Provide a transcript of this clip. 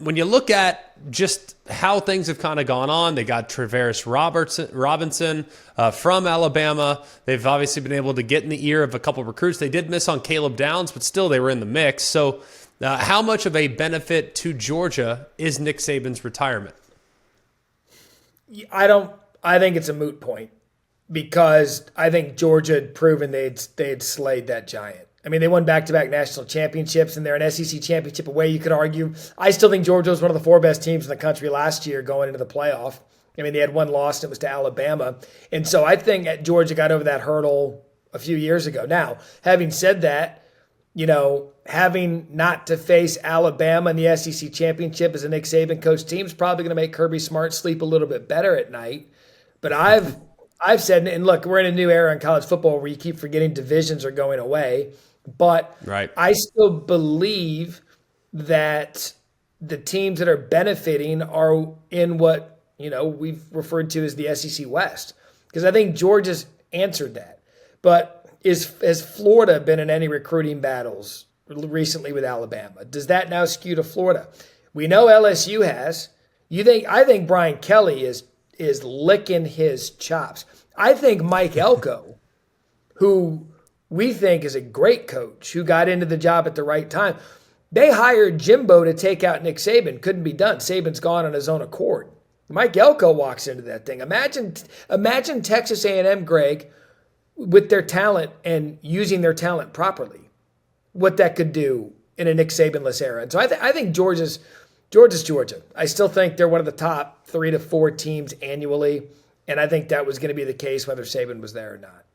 when you look at just how things have kind of gone on, they got Travaris Robinson from Alabama. They've obviously been able to get in the ear of a couple of recruits. They did miss on Caleb Downs, but still they were in the mix. So how much of a benefit to Georgia is Nick Saban's retirement? I think it's a moot point because I think Georgia had proven they had slayed that giant. I mean, they won back-to-back national championships, and they're an SEC championship away, you could argue. I still think Georgia was one of the 4 best teams in the country last year going into the playoff. I mean, they had one loss, and it was to Alabama. And so I think Georgia got over that hurdle a few years ago. Now, having said that, having not to face Alabama in the SEC championship as a Nick Saban coach team is probably going to make Kirby Smart sleep a little bit better at night. But I've said, and look, we're in a new era in college football where you keep forgetting divisions are going away. But right. I still believe that the teams that are benefiting are in what, we've referred to as the SEC West. Because I think Georgia's answered that. But has Florida been in any recruiting battles recently with Alabama? Does that now skew to Florida? We know LSU has. I think Brian Kelly is licking his chops. I think Mike Elko, who we think is a great coach, who got into the job at the right time, they hired Jimbo to take out Nick Saban. Couldn't be done. Saban's gone on his own accord. Mike Elko walks into that thing. Imagine Texas A&M, Greg, with their talent and using their talent properly, what that could do in a Nick Saban-less era. And so I think Georgia's Georgia. I still think they're one of the top 3 to 4 teams annually, and I think that was going to be the case whether Saban was there or not.